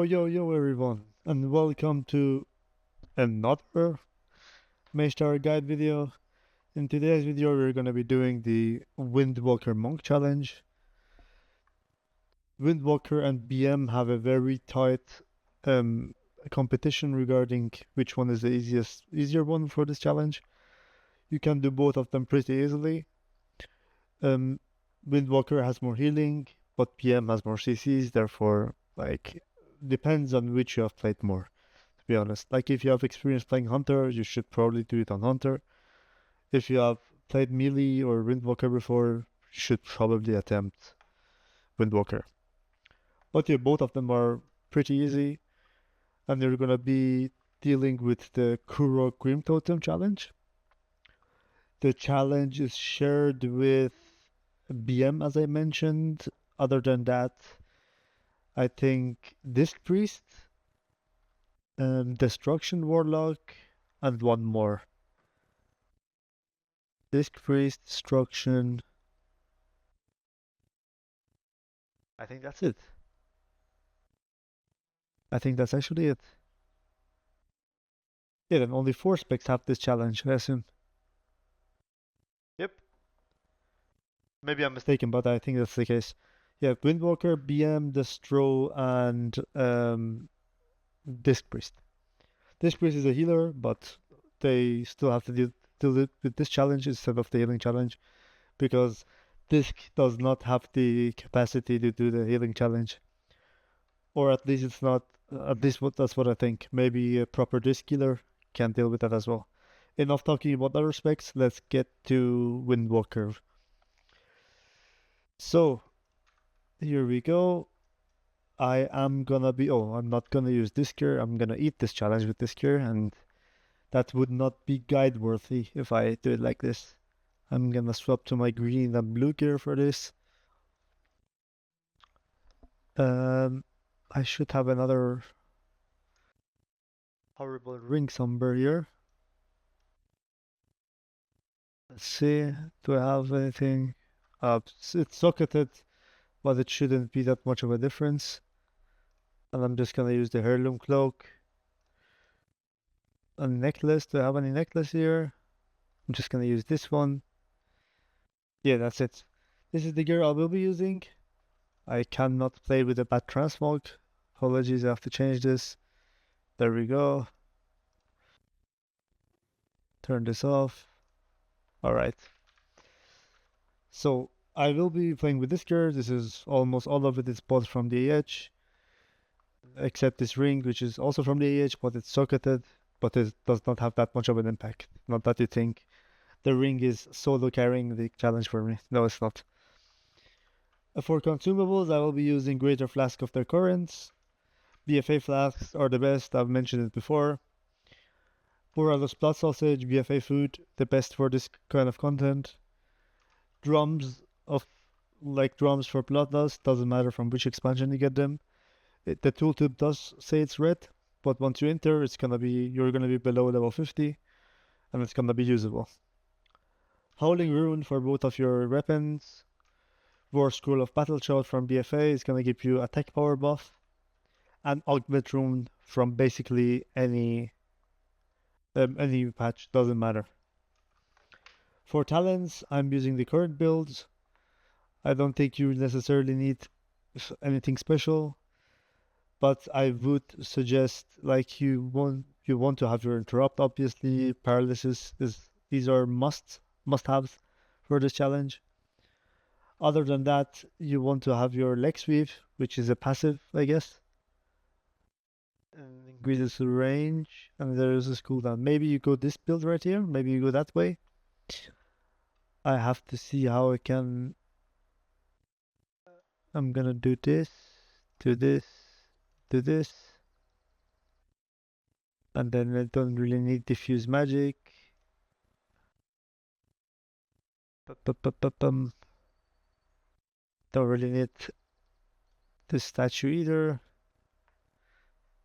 Yo everyone, and welcome to another Mage guide video. In today's video, we're going to be doing the Windwalker Monk Challenge. Windwalker and BM have a very tight competition regarding which one is the easier one for this challenge. You can do both of them pretty easily. Windwalker has more healing, but BM has more CCs, therefore, depends on which you have played more. To be honest, like if you have experience playing Hunter, you should probably do it on Hunter. If you have played melee or Windwalker before, you should probably attempt Windwalker. But yeah, both of them are pretty easy, and you're gonna be dealing with the Kuro Grim Totem challenge. The challenge is shared with BM, as I mentioned. Other than that, I think Disc Priest, Destruction Warlock, and one more. Disc Priest, Destruction. I think that's it. I think that's actually it. Yeah, then only 4 specs have this challenge, I assume. Yep. Maybe I'm mistaken, but I think that's the case. Yeah, Windwalker, BM, Destro, and Disc Priest. Disc Priest is a healer, but they still have to deal with this challenge instead of the healing challenge, because Disc does not have the capacity to do the healing challenge. Or at least it's not, that's what I think. Maybe a proper Disc healer can deal with that as well. Enough talking about other specs, let's get to Windwalker. So, here we go. I'm not gonna use this gear. I'm gonna eat this challenge with this gear, and that would not be guide worthy if I do it like this. I'm gonna swap to my green and blue gear for this. I should have another horrible ring somewhere here. Let's see, do I have anything? It's socketed, but it shouldn't be that much of a difference. And I'm just gonna use the heirloom cloak. A necklace, do I have any necklace here? I'm just gonna use this one. Yeah, that's it. This is the gear I will be using. I cannot play with a bad transmog. Apologies, I have to change this. There we go. Turn this off. Alright. So, I will be playing with this gear. This is almost all of it is bought from the AH. Except this ring, which is also from the AH, but it's socketed. But it does not have that much of an impact. Not that you think the ring is solo carrying the challenge for me. No, it's not. For consumables, I will be using Greater Flask of their currents. BFA flasks are the best, I've mentioned it before. Boralus blood sausage, BFA food, the best for this kind of content. Drums for bloodlust, doesn't matter from which expansion you get them. The tooltip does say it's red, but once you enter, you're gonna be below level 50, and it's gonna be usable. Howling Rune for both of your weapons. War Scroll of Battle Shout from BFA is gonna give you attack power buff. And Augment Rune from basically any patch, doesn't matter. For talents, I'm using the current builds. I don't think you necessarily need anything special, but I would suggest, like, you want to have your interrupt, obviously. Paralysis these are must-haves for this challenge. Other than that, you want to have your leg sweep, which is a passive, I guess. And increases the range, and there is a cooldown. Maybe you go this build right here, maybe you go that way. I have to see how I can. I'm gonna do this, do this, do this. And then I don't really need diffuse magic. Don't really need this statue either.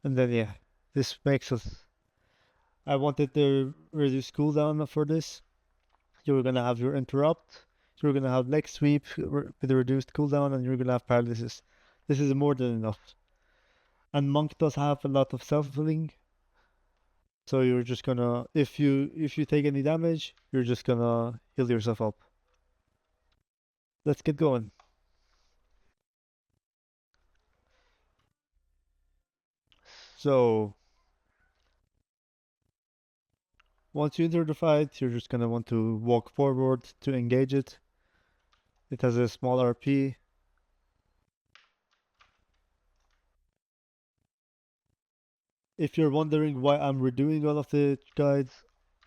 And then yeah, this makes us. I wanted to reduce cooldown for this. You're gonna have your interrupt. You're gonna have leg sweep with a reduced cooldown, and you're gonna have paralysis. This is more than enough. And Monk does have a lot of self-healing. So you're just gonna, if you take any damage, you're just gonna heal yourself up. Let's get going. So once you enter the fight, you're just gonna want to walk forward to engage it. It has a small RP. If you're wondering why I'm redoing all of the guides,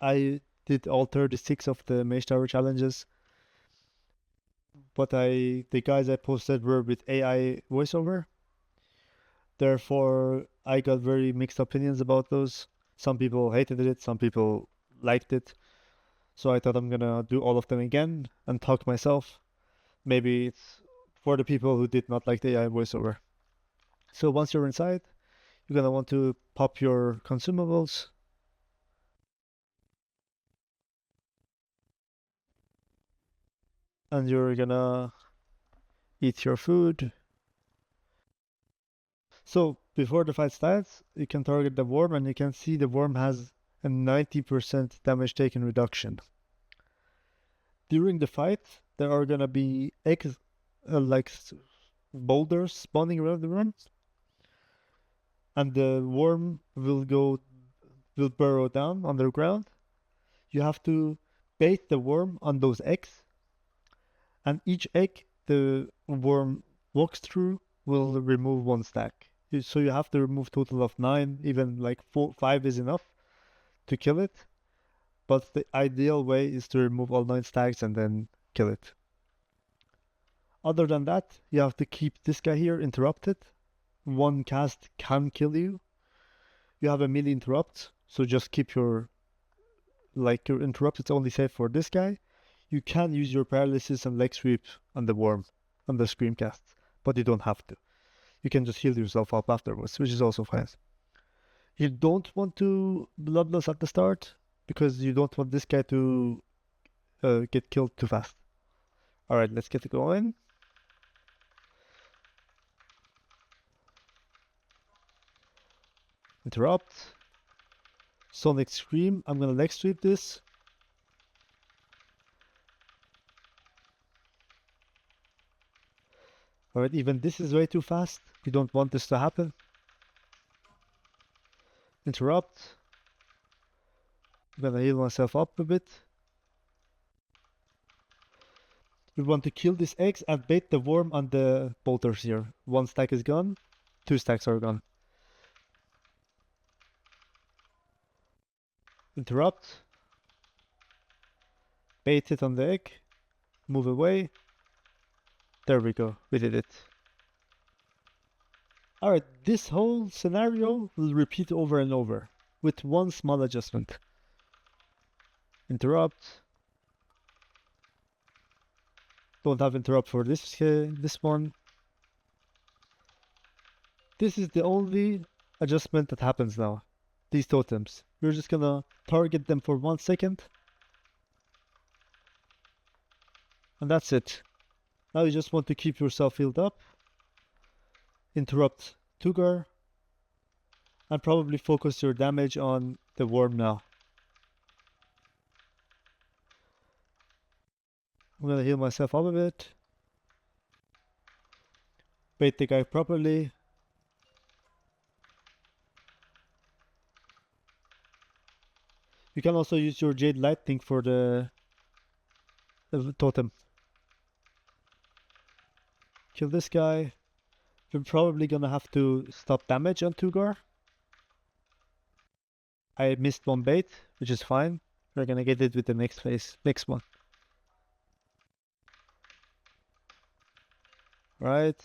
I did all 36 of the Mage Tower challenges, but the guides I posted were with AI voiceover. Therefore, I got very mixed opinions about those. Some people hated it, some people liked it. So I thought I'm gonna do all of them again and talk myself. Maybe it's for the people who did not like the AI voiceover. So once you're inside, you're gonna want to pop your consumables. And you're gonna eat your food. So before the fight starts, you can target the worm and you can see the worm has a 90% damage taken reduction. During the fight, there are gonna be like boulders spawning around the worm, and the worm will burrow down underground. You have to bait the worm on those eggs, and each egg the worm walks through will remove one stack. So you have to remove total of 9, even like 5 is enough to kill it. But the ideal way is to remove all 9 stacks and then kill it. Other than that, you have to keep this guy here interrupted. One cast can kill you. You have a melee interrupt, so just keep your interrupt. It's only safe for this guy. You can use your paralysis and leg sweep on the worm, on the scream casts, but you don't have to. You can just heal yourself up afterwards, which is also fine. You don't want to bloodlust at the start because you don't want this guy to get killed too fast. All right, let's get it going. Interrupt. Sonic Scream. I'm gonna leg sweep this. Alright, even this is way too fast. You don't want this to happen. Interrupt. I'm gonna heal myself up a bit. We want to kill these eggs and bait the worm on the bolters here. 1 stack is gone. 2 stacks are gone. Interrupt. Bait it on the egg. Move away. There we go. We did it. Alright, this whole scenario will repeat over and over with one small adjustment. Interrupt. Don't have interrupt for this one. This is the only adjustment that happens now. These totems. We're just gonna target them for 1 second. And that's it. Now you just want to keep yourself healed up. Interrupt Tugar. And probably focus your damage on the worm now. I'm gonna heal myself up a bit. Bait the guy properly. You can also use your Jade Lightning for the totem. Kill this guy. We're probably gonna have to stop damage on Tugar. I missed one bait, which is fine. We're gonna get it with the next phase, next one. Right.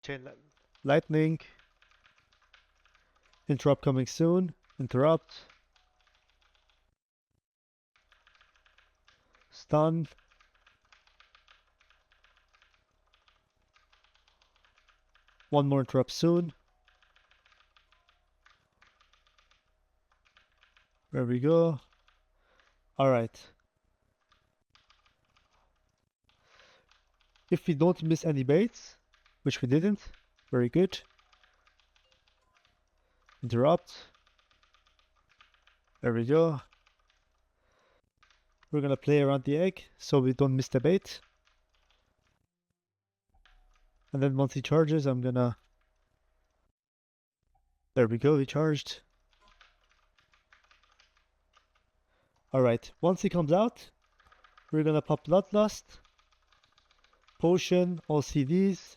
Chain lightning. Interrupt coming soon. Interrupt. Stun. One more interrupt soon. There we go. Alright. If we don't miss any baits, which we didn't. Very good. Interrupt. There we go. We're gonna play around the egg so we don't miss the bait. And then once he charges, I'm gonna... There we go, he charged. Alright, once he comes out, we're gonna pop Bloodlust, Potion, all CDs.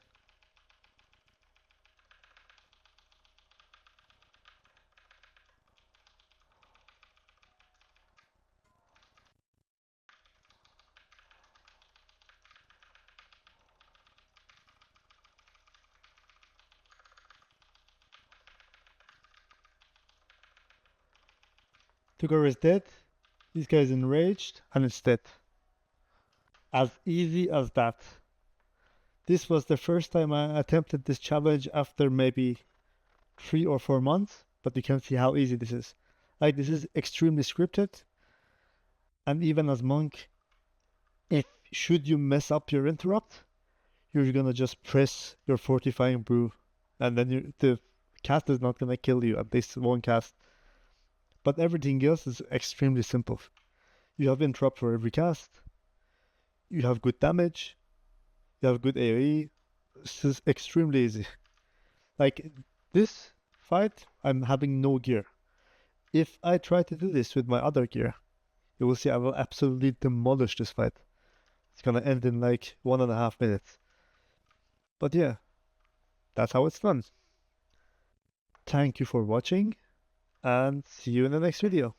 Tugor is dead. This guy is enraged, and it's dead. As easy as that. This was the first time I attempted this challenge after maybe 3 or 4 months, but you can see how easy this is. Like, this is extremely scripted, and even as monk, if should you mess up your interrupt, you're gonna just press your fortifying brew, and then the cast is not gonna kill you, at least one cast. But everything else is extremely simple. You have interrupt for every cast, you have good damage, you have good AoE. This is extremely easy. Like, this fight, I'm having no gear. If I try to do this with my other gear, you will see I will absolutely demolish this fight. It's gonna end in like 1.5 minutes. But yeah, that's how it's done. Thank you for watching, and see you in the next video.